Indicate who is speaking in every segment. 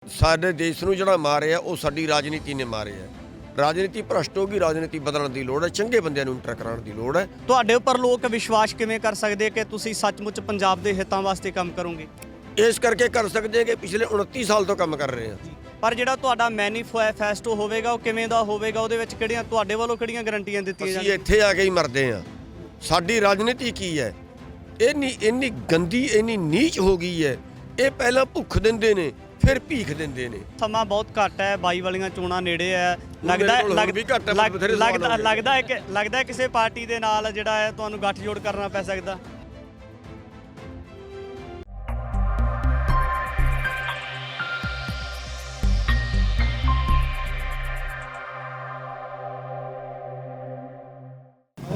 Speaker 1: ਸਾਡੇ ਦੇਸ਼ ਨੂੰ ਜਿਹੜਾ ਮਾਰਿਆ ਉਹ ਸਾਡੀ ਰਾਜਨੀਤੀ ਨੇ ਮਾਰਿਆ। ਰਾਜਨੀਤੀ ਭ੍ਰਸ਼ਟ ਹੋ ਗਈ, ਰਾਜਨੀਤੀ ਬਦਲਣ ਦੀ ਲੋੜ ਹੈ, ਚੰਗੇ ਬੰਦਿਆਂ ਨੂੰ ਇੰਟਰ ਕਰਾਉਣ ਦੀ ਲੋੜ ਹੈ।
Speaker 2: ਤੁਹਾਡੇ ਉੱਪਰ ਲੋਕ ਵਿਸ਼ਵਾਸ ਕਿਵੇਂ ਕਰ ਸਕਦੇ ਕਿ ਤੁਸੀਂ ਸੱਚਮੁੱਚ ਪੰਜਾਬ ਦੇ ਹਿੱਤਾਂ ਵਾਸਤੇ ਕੰਮ ਕਰੋਗੇ?
Speaker 1: ਇਸ ਕਰਕੇ ਕਰ ਸਕਦੇ ਕਿ ਪਿਛਲੇ 29 ਸਾਲ ਤੋਂ ਕੰਮ ਕਰ ਰਹੇ ਹਾਂ।
Speaker 2: ਪਰ ਜਿਹੜਾ ਤੁਹਾਡਾ ਮੈਨੀਫੈਸਟੋ ਹੋਵੇਗਾ ਉਹ ਕਿਵੇਂ ਦਾ ਹੋਵੇਗਾ? ਉਹਦੇ ਵਿੱਚ ਕਿਹੜੀਆਂ ਤੁਹਾਡੇ ਵੱਲੋਂ ਕਿਹੜੀਆਂ ਗਾਰੰਟੀਆਂ ਦਿੱਤੀਆਂ
Speaker 1: ਅਸੀਂ
Speaker 2: ਜਾਣਗੀਆਂ?
Speaker 1: ਇੱਥੇ ਆ ਕੇ ਹੀ ਮਰਦੇ ਹਾਂ। ਸਾਡੀ ਰਾਜਨੀਤੀ ਕੀ ਹੈ? ਇੰਨੀ ਗੰਦੀ, ਇੰਨੀ ਨੀਚ ਹੋ ਗਈ ਹੈ। ਇਹ ਪਹਿਲਾਂ ਭੁੱਖ ਦਿੰਦੇ ਨੇ, ਫਿਰ ਭੀਖ ਦਿੰਦੇ ਨੇ।
Speaker 2: ਸਮਾਂ ਬਹੁਤ ਘੱਟ ਹੈ, 22 ਵਾਲੀਆਂ ਚੋਣਾਂ ਨੇੜੇ ਹੈ।
Speaker 1: ਲੱਗਦਾ
Speaker 2: ਲੱਗਦਾ ਕਿਸੇ ਪਾਰਟੀ ਦੇ ਨਾਲ ਜਿਹੜਾ ਹੈ ਤੁਹਾਨੂੰ ਗੱਠਜੋੜ ਕਰਨਾ ਪੈ ਸਕਦਾ।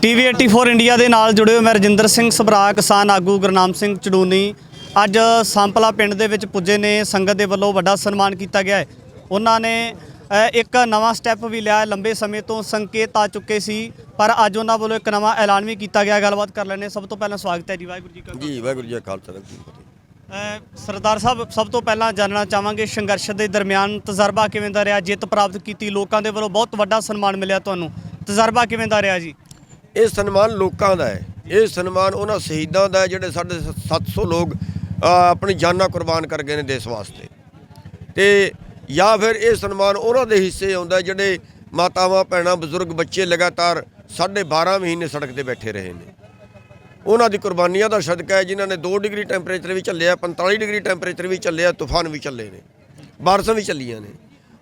Speaker 2: TV 84 ਇੰਡੀਆ ਦੇ ਨਾਲ ਜੁੜੇ ਹੋ ਮੈਂ ਰਜਿੰਦਰ ਸਿੰਘ ਸਭਰਾ, ਕਿਸਾਨ ਆਗੂ ਗੁਰਨਾਮ ਸਿੰਘ ਚੜੂਨੀ। ਅੱਜ ਸੰਪਲਾ ਪਿੰਡ ਦੇ ਵਿੱਚ ਪੁੱਜੇ ਨੇ, ਸੰਗਤ ਦੇ ਵੱਲੋਂ ਵੱਡਾ ਸਨਮਾਨ ਕੀਤਾ ਗਿਆ ਹੈ। ਉਹਨਾਂ ਨੇ ਇੱਕ ਨਵਾਂ ਸਟੈਪ ਵੀ ਲਿਆ। ਲੰਬੇ ਸਮੇਂ ਤੋਂ ਸੰਕੇਤ ਆ ਚੁੱਕੇ ਸੀ, ਪਰ ਅੱਜ ਉਹਨਾਂ ਵੱਲੋਂ ਇੱਕ ਨਵਾਂ ਐਲਾਨ ਵੀ ਕੀਤਾ ਗਿਆ। ਗੱਲਬਾਤ ਕਰ ਲੈਣੇ। ਸਭ ਤੋਂ ਪਹਿਲਾਂ ਸਵਾਗਤ ਹੈ ਜੀ। ਵਾਹਿਗੁਰੂ ਜੀ ਕਾ
Speaker 1: ਜੀ, ਵਾਹਿਗੁਰੂ ਜੀ ਕਾ ਖਾਲਸਾ, ਵਾਹਿਗੁਰੂ ਜੀ ਕੀ ਫਤਿਹ।
Speaker 2: ਸਰਦਾਰ ਸਾਹਿਬ, ਸਭ ਤੋਂ ਪਹਿਲਾਂ ਜਾਣਨਾ ਚਾਹਾਂਗੇ ਸੰਘਰਸ਼ ਦੇ ਦਰਮਿਆਨ ਤਜਰਬਾ ਕਿਵੇਂ ਦਾ ਰਿਹਾ? ਜਿੱਤ ਪ੍ਰਾਪਤ ਕੀਤੀ, ਲੋਕਾਂ ਦੇ ਵੱਲੋਂ ਬਹੁਤ ਵੱਡਾ ਸਨਮਾਨ ਮਿਲਿਆ ਤੁਹਾਨੂੰ, ਤਜਰਬਾ ਕਿਵੇਂ ਦਾ ਰਿਹਾ ਜੀ?
Speaker 1: ਇਹ ਸਨਮਾਨ ਲੋਕਾਂ ਦਾ ਹੈ। ਇਹ ਸਨਮਾਨ ਉਹਨਾਂ ਸ਼ਹੀਦਾਂ ਦਾ ਹੈ ਜਿਹੜੇ ਸਾਡੇ 700 ਲੋਕ ਆਪਣੀ ਜਾਨਾਂ ਕੁਰਬਾਨ ਕਰ ਗਏ ਨੇ ਦੇਸ਼ ਵਾਸਤੇ। ਤੇ ਜਾਂ ਫਿਰ ਇਹ ਸਨਮਾਨ ਉਹਨਾਂ ਦੇ ਹਿੱਸੇ ਆਉਂਦਾ ਜਿਹੜੇ ਮਾਤਾਵਾਂ, ਭੈਣਾਂ, ਬਜ਼ੁਰਗ, ਬੱਚੇ ਲਗਾਤਾਰ 12.5 ਮਹੀਨੇ ਸੜਕ ਤੇ ਬੈਠੇ ਰਹੇ ਨੇ। ਉਹਨਾਂ ਦੀ ਕੁਰਬਾਨੀਆਂ ਦਾ ਸਦਕਾ ਹੈ ਜਿਨ੍ਹਾਂ ਨੇ 2 ਡਿਗਰੀ ਟੈਂਪਰੇਚਰ ਵੀ ਝੱਲਿਆ, 45 ਡਿਗਰੀ ਟੈਂਪਰੇਚਰ ਵੀ ਝੱਲਿਆ, ਤੂਫਾਨ ਵੀ ਚੱਲੇ ਨੇ, ਬਾਰਿਸ਼ਾਂ ਵੀ ਚੱਲੀਆਂ ਨੇ।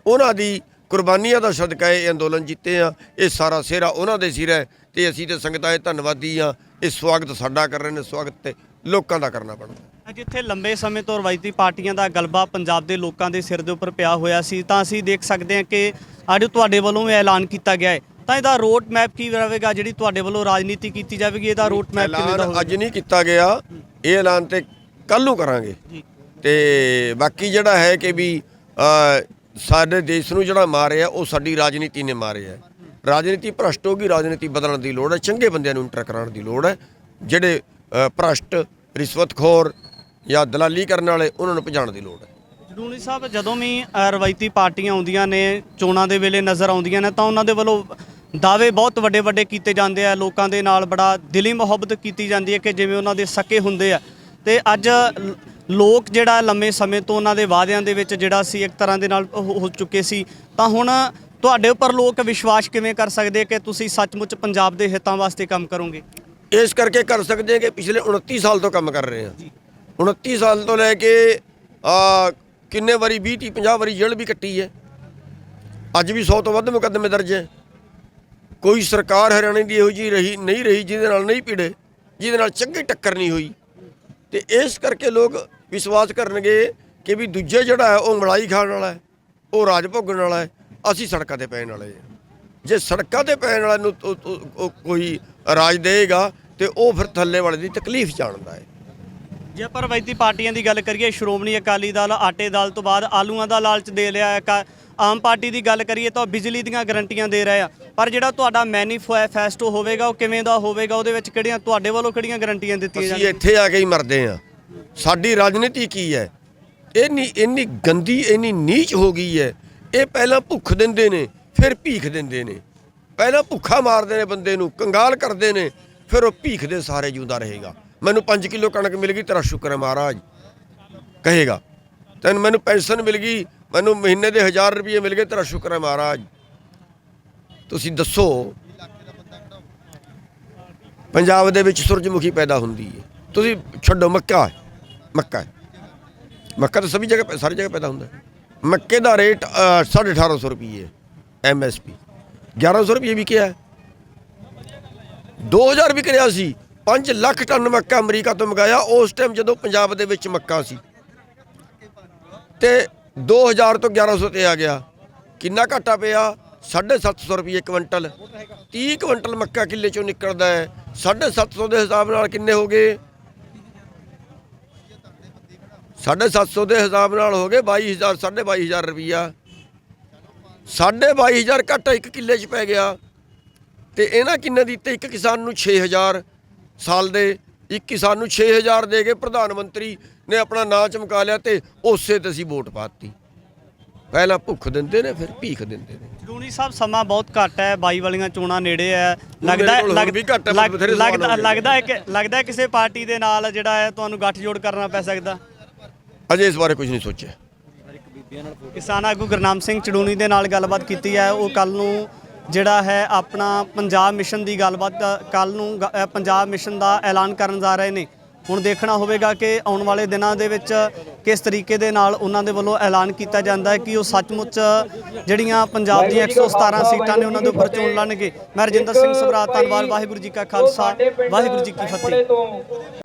Speaker 1: ਉਹਨਾਂ ਦੀ ਕੁਰਬਾਨੀਆਂ ਦਾ ਸਦਕਾ ਇਹ ਅੰਦੋਲਨ ਜਿੱਤੇ ਆ। ਇਹ ਸਾਰਾ ਸਿਹਰਾ ਉਹਨਾਂ ਦੇ ਸਿਰ ਹੈ ਤੇ ਅਸੀਂ ਤੇ ਸੰਗਤਾਂ ਦੇ ਧੰਨਵਾਦੀ ਆ। ਇਹ ਸਵਾਗਤ ਸਾਡਾ ਕਰ ਰਹੇ ਨੇ, ਸਵਾਗਤ ਤੇ ਲੋਕਾਂ ਦਾ ਕਰਨਾ ਪੈਣਾ।
Speaker 2: ਜਿੱਥੇ ਲੰਬੇ ਸਮੇਂ ਤੋਂ ਰਵਾਇਤੀ ਪਾਰਟੀਆਂ ਦਾ ਗਲਬਾ ਪੰਜਾਬ ਦੇ ਲੋਕਾਂ ਦੇ ਸਿਰ ਦੇ ਉੱਪਰ ਪਿਆ ਹੋਇਆ ਸੀ, ਤਾਂ ਅਸੀਂ ਦੇਖ ਸਕਦੇ ਹਾਂ ਕਿ ਅੱਜ ਤੁਹਾਡੇ ਵੱਲੋਂ ਇਹ ਐਲਾਨ ਕੀਤਾ ਗਿਆ ਹੈ। ਤਾਂ ਇਹਦਾ ਰੋਡ ਮੈਪ ਕੀ ਰਹੇਗਾ? ਜਿਹੜੀ ਤੁਹਾਡੇ ਵੱਲੋਂ ਰਾਜਨੀਤੀ ਕੀਤੀ ਜਾਵੇਗੀ, ਇਹਦਾ ਰੋਡ ਮੈਪ ਕਿਵੇਂ ਦਾ ਹੋਵੇਗਾ?
Speaker 1: ਅੱਜ ਨਹੀਂ ਕੀਤਾ ਗਿਆ, ਇਹ ਐਲਾਨ ਤੇ ਕੱਲ੍ਹ ਨੂੰ ਕਰਾਂਗੇ। ਤੇ ਬਾਕੀ ਜਿਹੜਾ ਹੈ ਕਿ ਵੀ ਸਾਡੇ ਦੇਸ਼ ਨੂੰ ਜਿਹੜਾ ਮਾਰਿਆ ਉਹ ਸਾਡੀ ਰਾਜਨੀਤੀ ਨੇ ਮਾਰਿਆ। ਰਾਜਨੀਤੀ ਭ੍ਰਸ਼ਟ ਹੋ ਗਈ, ਰਾਜਨੀਤੀ ਬਦਲਣ ਦੀ ਲੋੜ ਹੈ, ਚੰਗੇ ਬੰਦਿਆਂ ਨੂੰ ਇੰਟਰ ਕਰਾਉਣ ਦੀ ਲੋੜ ਹੈ। ਜਿਹੜੇ ਭ੍ਰਸ਼ਟ, ਰਿਸ਼ਵਤਖੋਰ ਜਾਂ ਦਲਾਲੀ ਕਰਨ ਵਾਲੇ, ਉਹਨਾਂ ਨੂੰ ਭਜਾਉਣ ਦੀ ਲੋੜ ਹੈ।
Speaker 2: ਚੜੂਨੀ ਸਾਹਿਬ, ਜਦੋਂ ਵੀ ਰਵਾਇਤੀ ਪਾਰਟੀਆਂ ਆਉਂਦੀਆਂ ਨੇ, ਚੋਣਾਂ ਦੇ ਵੇਲੇ ਨਜ਼ਰ ਆਉਂਦੀਆਂ ਨੇ, ਤਾਂ ਉਹਨਾਂ ਦੇ ਵੱਲੋਂ ਦਾਅਵੇ ਬਹੁਤ ਵੱਡੇ ਵੱਡੇ ਕੀਤੇ ਜਾਂਦੇ ਆ। ਲੋਕਾਂ ਦੇ ਨਾਲ ਬੜਾ ਦਿਲੀ ਮੁਹੱਬਤ ਕੀਤੀ ਜਾਂਦੀ ਹੈ ਕਿ ਜਿਵੇਂ ਉਹਨਾਂ ਦੇ ਸਕੇ ਹੁੰਦੇ ਆ। ਤੇ ਅੱਜ ਲੋਕ ਜਿਹੜਾ ਲੰਮੇ ਸਮੇਂ ਤੋਂ ਉਹਨਾਂ ਦੇ ਵਾਅਦਿਆਂ ਦੇ ਵਿੱਚ ਜਿਹੜਾ ਸੀ ਇੱਕ ਤਰ੍ਹਾਂ ਦੇ ਨਾਲ ਹੋ ਚੁੱਕੇ ਸੀ, ਤਾਂ ਹੁਣ ਤੁਹਾਡੇ ਉੱਪਰ ਲੋਕ ਵਿਸ਼ਵਾਸ ਕਿਵੇਂ ਕਰ ਸਕਦੇ ਕਿ ਤੁਸੀਂ ਸੱਚਮੁੱਚ ਪੰਜਾਬ ਦੇ ਹਿੱਤਾਂ ਵਾਸਤੇ ਕੰਮ ਕਰੋਗੇ?
Speaker 1: ਇਸ ਕਰਕੇ ਕਰ ਸਕਦੇ ਕਿ ਪਿਛਲੇ 29 ਸਾਲ ਤੋਂ ਕੰਮ ਕਰ ਰਹੇ ਹਾਂ। 29 ਸਾਲ ਤੋਂ ਲੈ ਕੇ ਕਿੰਨੇ ਵਾਰੀ 20 50 ਵਾਰੀ ਜੇਲ੍ਹ ਵੀ ਕੱਟੀ ਹੈ। ਅੱਜ ਵੀ 100 ਤੋਂ ਵੱਧ ਮੁਕੱਦਮੇ ਦਰਜ ਹੈ। ਕੋਈ ਸਰਕਾਰ ਹਰਿਆਣੇ ਦੀ ਇਹੋ ਜਿਹੀ ਨਹੀਂ ਰਹੀ ਜਿਹਦੇ ਨਾਲ ਨਹੀਂ ਭਿੜੇ, ਜਿਹਦੇ ਨਾਲ ਚੰਗੀ ਟੱਕਰ ਨਹੀਂ ਹੋਈ। ਤੇ ਇਸ ਕਰਕੇ ਲੋਕ ਵਿਸ਼ਵਾਸ ਕਰਨਗੇ ਕਿ ਵੀ ਦੂਜੇ ਜਿਹੜਾ ਹੈ ਉਹ ਮਲਾਈ ਖਾਣ ਵਾਲਾ ਹੈ, ਉਹ ਰਾਜ ਭੋਗਣ ਵਾਲਾ ਹੈ, ਅਸੀਂ ਸੜਕਾਂ ਤੇ ਪੈਣ ਵਾਲੇ ਹਾਂ। ਜੇ ਸੜਕਾਂ ਤੇ ਪੈਣ ਵਾਲੇ ਨੂੰ ਕੋਈ ਰਾਜ ਦੇਗਾ ਤੇ ਉਹ ਫਿਰ ਥੱਲੇ ਵਾਲੇ ਦੀ ਤਕਲੀਫ ਜਾਣਦਾ ਹੈ।
Speaker 2: ਜੇ ਆਪਾਂ ਰਵਾਇਤੀ ਪਾਰਟੀਆਂ ਦੀ ਗੱਲ ਕਰੀਏ, ਸ਼੍ਰੋਮਣੀ ਅਕਾਲੀ ਦਲ ਆਟੇ ਦਾਲ ਤੋਂ ਬਾਅਦ ਆਲੂਆਂ ਦਾ ਲਾਲਚ ਦੇ ਲਿਆ। ਆਮ ਪਾਰਟੀ ਦੀ ਗੱਲ ਕਰੀਏ ਤਾਂ ਬਿਜਲੀ ਦੀਆਂ ਗਰੰਟੀਆਂ ਦੇ ਰਹੇ ਆ। ਪਰ ਜਿਹੜਾ ਤੁਹਾਡਾ ਮੈਨੀਫੈਸਟੋ ਹੋਵੇਗਾ ਉਹ ਕਿਵੇਂ ਦਾ ਹੋਵੇਗਾ? ਉਹਦੇ ਵਿੱਚ ਕਿਹੜੀਆਂ ਤੁਹਾਡੇ ਵੱਲੋਂ ਕਿਹੜੀਆਂ ਗਰੰਟੀਆਂ ਦਿੱਤੀਆਂ
Speaker 1: ਜਾਣਗੀਆਂ? ਅਸੀਂ ਇੱਥੇ ਆ ਕੇ ਹੀ ਮਰਦੇ ਹਾਂ। ਸਾਡੀ ਰਾਜਨੀਤੀ ਕੀ ਹੈ? ਇੰਨੀ ਗੰਦੀ, ਇੰਨੀ ਨੀਚ ਹੋ ਗਈ ਹੈ। ਇਹ ਪਹਿਲਾਂ ਭੁੱਖ ਦਿੰਦੇ ਨੇ, ਫਿਰ ਭੀਖ ਦਿੰਦੇ ਨੇ। ਪਹਿਲਾਂ ਭੁੱਖਾ ਮਾਰਦੇ ਨੇ ਬੰਦੇ ਨੂੰ, ਕੰਗਾਲ ਕਰਦੇ ਨੇ, ਫਿਰ ਉਹ ਭੀਖ ਦੇ ਸਹਾਰੇ ਜਿਉਂਦਾ ਰਹੇਗਾ। ਮੈਨੂੰ 5 ਕਿਲੋ ਕਣਕ ਮਿਲ ਗਈ, ਤੇਰਾ ਸ਼ੁਕਰ ਹੈ ਮਹਾਰਾਜ ਕਹੇਗਾ। ਤੈਨੂੰ ਮੈਨੂੰ ਪੈਨਸ਼ਨ ਮਿਲ ਗਈ, ਮੈਨੂੰ ਮਹੀਨੇ ਦੇ 1000 ਰੁਪਏ ਮਿਲ ਗਏ, ਤੇਰਾ ਸ਼ੁਕਰ ਹੈ ਮਹਾਰਾਜ। ਤੁਸੀਂ ਦੱਸੋ, ਪੰਜਾਬ ਦੇ ਵਿੱਚ ਸੂਰਜਮੁਖੀ ਪੈਦਾ ਹੁੰਦੀ ਹੈ। ਤੁਸੀਂ ਛੱਡੋ, ਮੱਕਾ ਤਾਂ ਸਭੀ ਜਗ੍ਹਾ, ਸਾਰੀ ਜਗ੍ਹਾ ਪੈਦਾ ਹੁੰਦਾ। ਮੱਕੇ ਦਾ ਰੇਟ 1850 ਰੁਪਏ MSP, 1100 ਰੁਪਏ ਵੀ ਕਿਹਾ, 2000 ਵੀ ਕਰਿਆ ਸੀ। 5 ਲੱਖ ਟਨ ਮੱਕਾ ਅਮਰੀਕਾ ਤੋਂ ਮੰਗਾਇਆ ਉਸ ਟਾਈਮ ਜਦੋਂ ਪੰਜਾਬ ਦੇ ਵਿੱਚ ਮੱਕਾ ਸੀ। ਤੇ 2000 ਤੋਂ 1100 ਤੇ ਆ ਗਿਆ। ਕਿੰਨਾ ਘਾਟਾ ਪਿਆ? 750 ਰੁਪਏ ਕੁਇੰਟਲ। 30 ਕੁਇੰਟਲ ਮੱਕਾ ਕਿੱਲੇ ਚੋਂ ਨਿਕਲਦਾ ਹੈ। 750 ਦੇ ਹਿਸਾਬ ਨਾਲ ਕਿੰਨੇ ਹੋ ਗਏ? 750 ਦੇ ਹਿਸਾਬ ਨਾਲ ਹੋ ਗਏ 22,000, 22,500 ਰੁਪਈਆ। 22,500 ਘਾਟਾ ਇੱਕ ਕਿੱਲੇ 'ਚ ਪੈ ਗਿਆ। ਤੇ ਇਹਨਾਂ ਕਿੰਨੇ ਦਿੱਤੇ? ਇੱਕ ਕਿਸਾਨ ਨੂੰ 6,000 ਸਾਲ ਦੇ, ਇੱਕ ਕਿਸਾਨ ਨੂੰ 6,000 ਦੇ ਕੇ ਪ੍ਰਧਾਨ ਮੰਤਰੀ ਨੇ ਆਪਣਾ ਨਾਂ ਚਮਕਾ ਲਿਆ ਤੇ ਉਸੇ ਤੇ ਅਸੀਂ ਵੋਟ ਪਾਤੀ। ਪਹਿਲਾਂ ਭੁੱਖ ਦਿੰਦੇ ਨੇ, ਫਿਰ ਭੀਖ ਦਿੰਦੇ ਨੇ।
Speaker 2: ਚੜੂਣੀ ਸਾਹਿਬ ਸਮਾਂ ਬਹੁਤ ਘੱਟ ਹੈ, 22 ਵਾਲੀਆਂ ਚੋਣਾਂ ਨੇੜੇ ਹੈ,
Speaker 1: ਮੇਰੇ ਕੋਲ ਹੁਣ ਵੀ ਘੱਟ ਹੈ, ਬਥੇਰੇ ਸਵਾਲ ਹੋ ਗਏ।
Speaker 2: ਲੱਗਦਾ ਹੈ ਕਿਸੇ ਪਾਰਟੀ ਦੇ ਨਾਲ ਜਿਹੜਾ ਹੈ ਤੁਹਾਨੂੰ ਗੱਠਜੋੜ ਕਰਨਾ ਪੈ ਸਕਦਾ।
Speaker 1: ਅਜੇ ਇਸ ਬਾਰੇ ਕੁਝ ਨਹੀਂ ਸੋਚਿਆ।
Speaker 2: ਕਿਸਾਨ ਆਗੂ ਗੁਰਨਾਮ ਸਿੰਘ ਚੜੂਣੀ ਦੇ ਨਾਲ ਗੱਲਬਾਤ ਕੀਤੀ ਹੈ। ਉਹ ਕੱਲ ਨੂੰ ਜਿਹੜਾ ਹੈ ਆਪਣਾ ਪੰਜਾਬ ਮਿਸ਼ਨ ਦੀ ਗੱਲਬਾਤ ਕੱਲ ਨੂੰ ਪੰਜਾਬ ਮਿਸ਼ਨ ਦਾ ਐਲਾਨ ਕਰਨ ਜਾ ਰਹੇ ਨੇ। ਹੁਣ ਦੇਖਣਾ ਹੋਵੇਗਾ ਕਿ ਆਉਣ ਵਾਲੇ ਦਿਨਾਂ ਦੇ ਵਿੱਚ ਕਿਸ ਤਰੀਕੇ ਦੇ ਨਾਲ ਉਹਨਾਂ ਦੇ ਵੱਲੋਂ ਐਲਾਨ ਕੀਤਾ ਜਾਂਦਾ ਹੈ ਕਿ ਉਹ ਸੱਚਮੁੱਚ ਜਿਹੜੀਆਂ ਪੰਜਾਬ ਦੀਆਂ 117 ਸੀਟਾਂ ਨੇ ਉਹਨਾਂ ਦੇ ਉੱਪਰ ਚੋਣ ਲੜਨਗੇ। ਮੈਂ ਰਜਿੰਦਰ ਸਿੰਘ ਸਭਰਾ, ਧੰਨਵਾਦ। ਵਾਹਿਗੁਰੂ ਜੀ ਕਾ ਖਾਲਸਾ, ਵਾਹਿਗੁਰੂ ਜੀ ਕੀ ਫਤਿਹ।